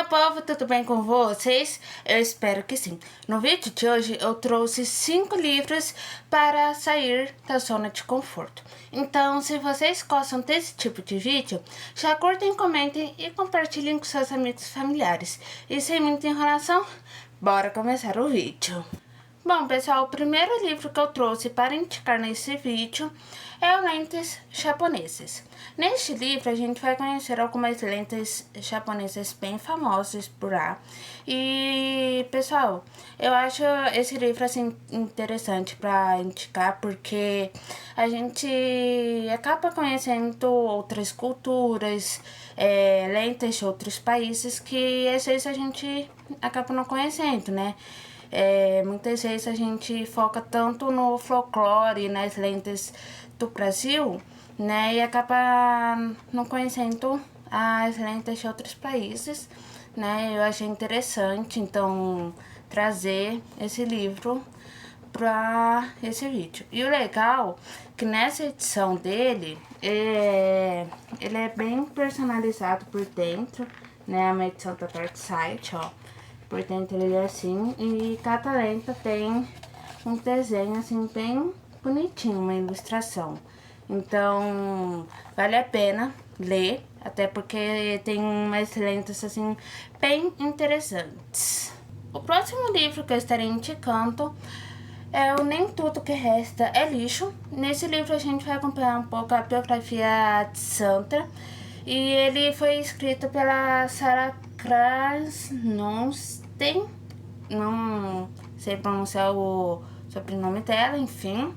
povo, tudo bem com vocês? Eu espero que sim. No vídeo de hoje eu trouxe 5 livros para sair da zona de conforto. Então, se vocês gostam desse tipo de vídeo, já curtem, comentem e compartilhem com seus amigos e familiares. E sem muita enrolação, bora começar o vídeo. Bom, pessoal, o primeiro livro que eu trouxe para indicar nesse vídeo é o Lentes Japoneses. Neste livro, a gente vai conhecer algumas lentes japonesas bem famosas por lá. E, pessoal, eu acho esse livro, assim, interessante para indicar, porque a gente acaba conhecendo outras culturas, lentes de outros países que, às vezes, a gente acaba não conhecendo, né? Muitas vezes a gente foca tanto no folclore, nas lentes do Brasil, né, e acaba não conhecendo as lentes de outros países, né. Eu achei interessante, então, trazer esse livro para esse vídeo. E o legal que nessa edição dele, ele é bem personalizado por dentro, né, uma edição da Dark Side, ó. Por dentro ele é assim, e cada lenta tem um desenho assim bem bonitinho, uma ilustração. Então, vale a pena ler, até porque tem umas lentas assim bem interessantes. O próximo livro que eu estarei indicando é o Nem Tudo Que Resta é Lixo. Nesse livro a gente vai acompanhar um pouco a biografia de Sandra, e ele foi escrito pela Sarah Krasnostein, não sei pronunciar o sobrenome dela, enfim.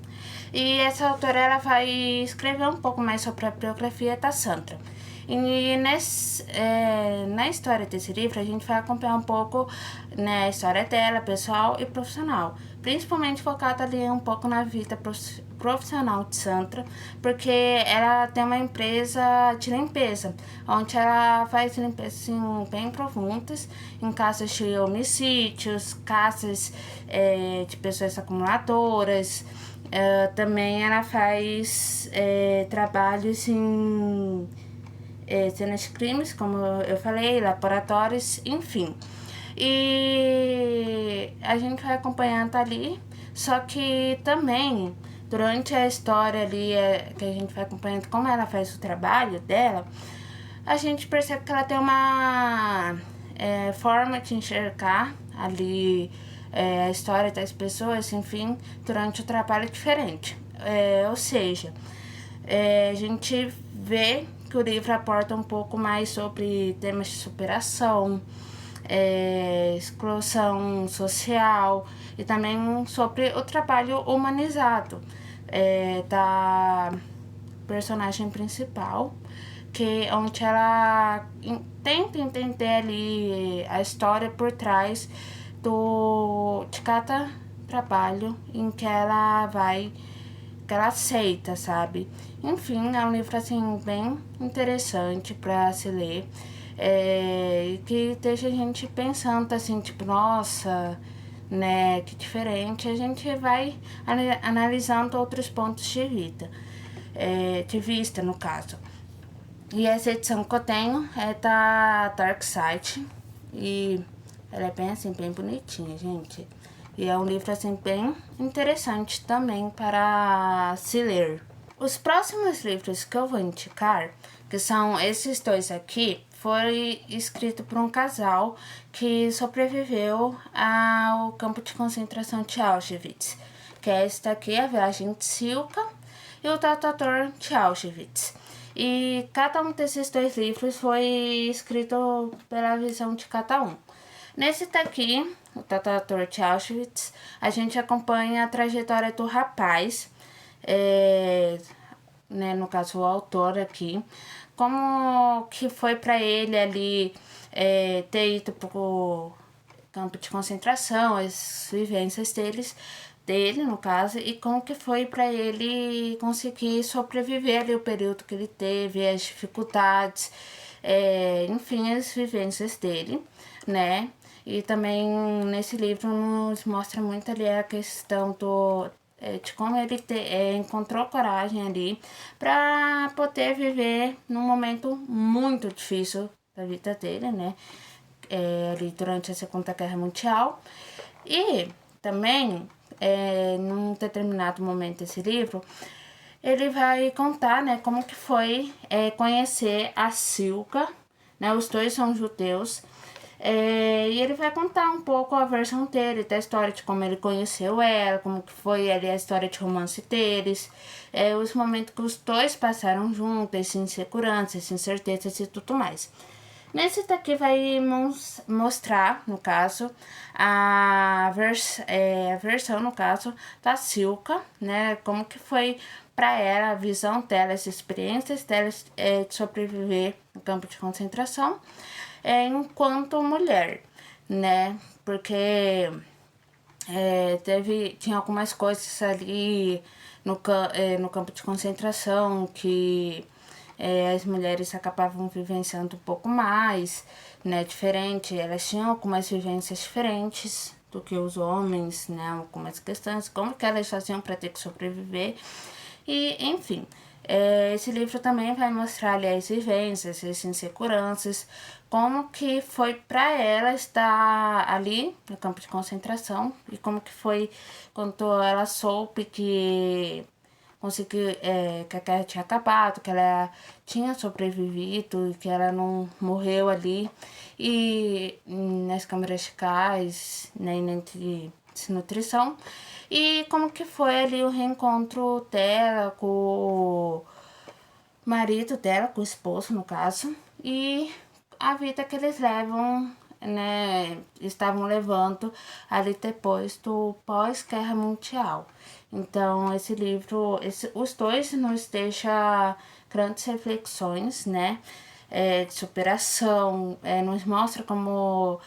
E essa autora ela vai escrever um pouco mais sobre a biografia da Sandra. E na história desse livro a gente vai acompanhar um pouco, né, a história dela, pessoal e profissional. Principalmente focada ali um pouco na vida profissional de Sandra, porque ela tem uma empresa de limpeza, onde ela faz limpezas assim, bem profundas, em casos de homicídios, casos de pessoas acumuladoras. Também ela faz trabalhos em cenas de crimes, como eu falei, laboratórios, enfim. E a gente vai acompanhando ali, só que também durante a história ali que a gente vai acompanhando como ela faz o trabalho dela, a gente percebe que ela tem uma forma de enxergar ali a história das pessoas, enfim, durante o trabalho diferente. Ou seja, a gente vê que o livro aporta um pouco mais sobre temas de superação, exclusão social e também sobre o trabalho humanizado da personagem principal, onde ela tenta entender ali a história por trás de cada trabalho em que ela aceita, sabe? Enfim, é um livro assim bem interessante para se ler, que deixa a gente pensando assim, tipo, nossa, né, que diferente. A gente vai analisando outros pontos de vista no caso. E essa edição que eu tenho é da Dark Side, e ela é bem assim, bem bonitinha, gente. E é um livro assim bem interessante também para se ler. Os próximos livros que eu vou indicar, que são esses dois aqui, foi escrito por um casal que sobreviveu ao campo de concentração de Auschwitz, que é esse daqui, A Viagem de Silka, e O Tatuador de Auschwitz. E cada um desses dois livros foi escrito pela visão de cada um. Nesse daqui, O Tatuador de Auschwitz, a gente acompanha a trajetória do rapaz, né, no caso o autor aqui, como que foi para ele ali ter ido pro campo de concentração, as vivências dele no caso, e como que foi para ele conseguir sobreviver ali o período que ele teve, as dificuldades, enfim, as vivências dele, né? E também nesse livro nos mostra muito ali a questão de como ele encontrou coragem ali para poder viver num momento muito difícil da vida dele, né? ali durante a Segunda Guerra Mundial. E também, num determinado momento desse livro, ele vai contar, né, como que foi conhecer a Silka, né, os dois são judeus, e ele vai contar um pouco a versão dele, da história de como ele conheceu ela, como que foi ali a história de romance deles, os momentos que os dois passaram juntos, as inseguranças, as incertezas e tudo mais. Nesse daqui vai mostrar, no caso, a versão, no caso, da Silka, né? Como que foi para ela, a visão dela, as experiências dela de sobreviver no campo de concentração enquanto mulher, né? Porque tinha algumas coisas ali no campo de concentração que as mulheres acabavam vivenciando um pouco mais, né, diferente, elas tinham algumas vivências diferentes do que os homens, né, algumas questões, como que elas faziam para ter que sobreviver, e enfim. Esse livro também vai mostrar ali as vivências, as inseguranças, como que foi para ela estar ali no campo de concentração e como que foi quando ela soube que conseguiu, que a guerra tinha acabado, que ela tinha sobrevivido, que ela não morreu ali e nas câmaras de gás, nem de desnutrição. E como que foi ali o reencontro dela com o marido dela, com o esposo no caso, e a vida que eles levam, né, estavam levando ali depois do pós-guerra mundial. Então esse livro, os dois nos deixa grandes reflexões, né, de superação, nos mostra como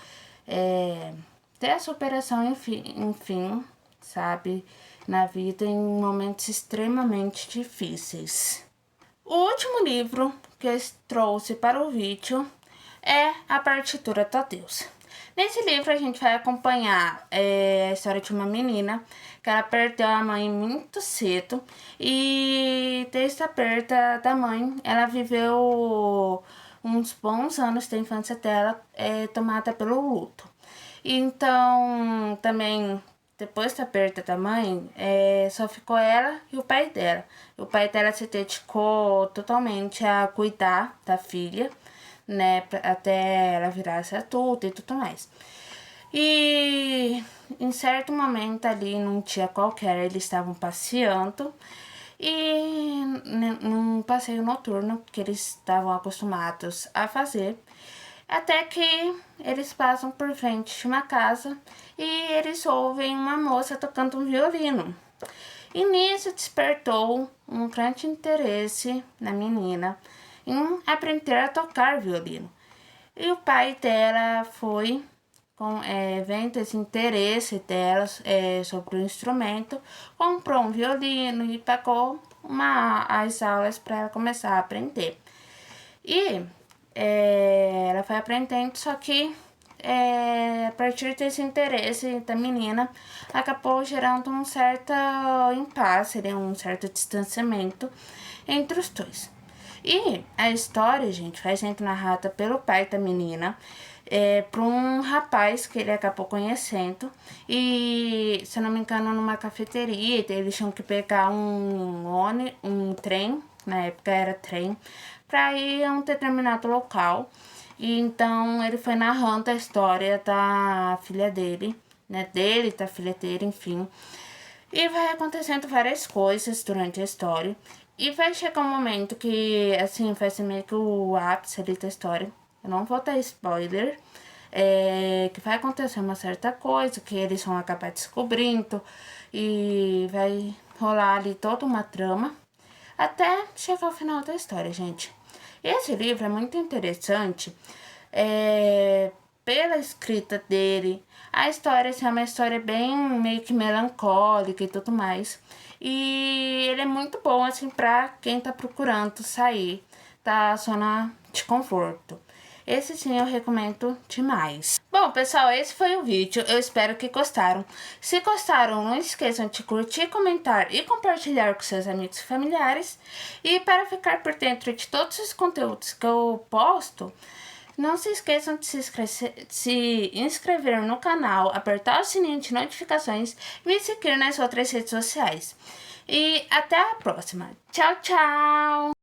ter a superação, enfim, sabe, na vida em momentos extremamente difíceis. O último livro que eu trouxe para o vídeo é A Partitura da Deusa. Nesse livro a gente vai acompanhar a história de uma menina que ela perdeu a mãe muito cedo e desde a perda da mãe ela viveu uns bons anos da infância dela tomada pelo luto. Então também depois da perda da mãe, só ficou ela e o pai dela. O pai dela se dedicou totalmente a cuidar da filha, né, até ela virar-se adulta e tudo mais. E em certo momento ali, num dia qualquer, eles estavam passeando e num passeio noturno que eles estavam acostumados a fazer. Até que eles passam por frente de uma casa e eles ouvem uma moça tocando um violino. E nisso despertou um grande interesse na menina em aprender a tocar violino. E o pai dela foi, vendo esse interesse dela sobre o instrumento, comprou um violino e pagou as aulas para ela começar a aprender. E ela foi aprendendo, só que a partir desse interesse da menina, acabou gerando um certo impasse, um certo distanciamento entre os dois. E a história, gente, vai sendo narrada pelo pai da menina para um rapaz que ele acabou conhecendo e, se não me engano, numa cafeteria, eles tinham que pegar um trem, na época era trem, para ir a um determinado local. E então ele foi narrando a história da filha dele, né, da filha dele, enfim. E vai acontecendo várias coisas durante a história. E vai chegar um momento que, assim, vai ser meio que o ápice ali da história. Eu não vou dar spoiler. Que vai acontecer uma certa coisa, que eles vão acabar descobrindo. E vai rolar ali toda uma trama. Até chegar ao final da história, gente. Esse livro é muito interessante pela escrita dele. A história assim, é uma história bem meio que melancólica e tudo mais. E ele é muito bom assim para quem tá procurando sair da zona de conforto. Esse sim eu recomendo demais. Bom, pessoal, esse foi o vídeo. Eu espero que gostaram. Se gostaram, não esqueçam de curtir, comentar e compartilhar com seus amigos e familiares. E para ficar por dentro de todos os conteúdos que eu posto, Não se esqueçam de se inscrever no canal, apertar o sininho de notificações e me seguir nas outras redes sociais. E até a próxima. Tchau, tchau!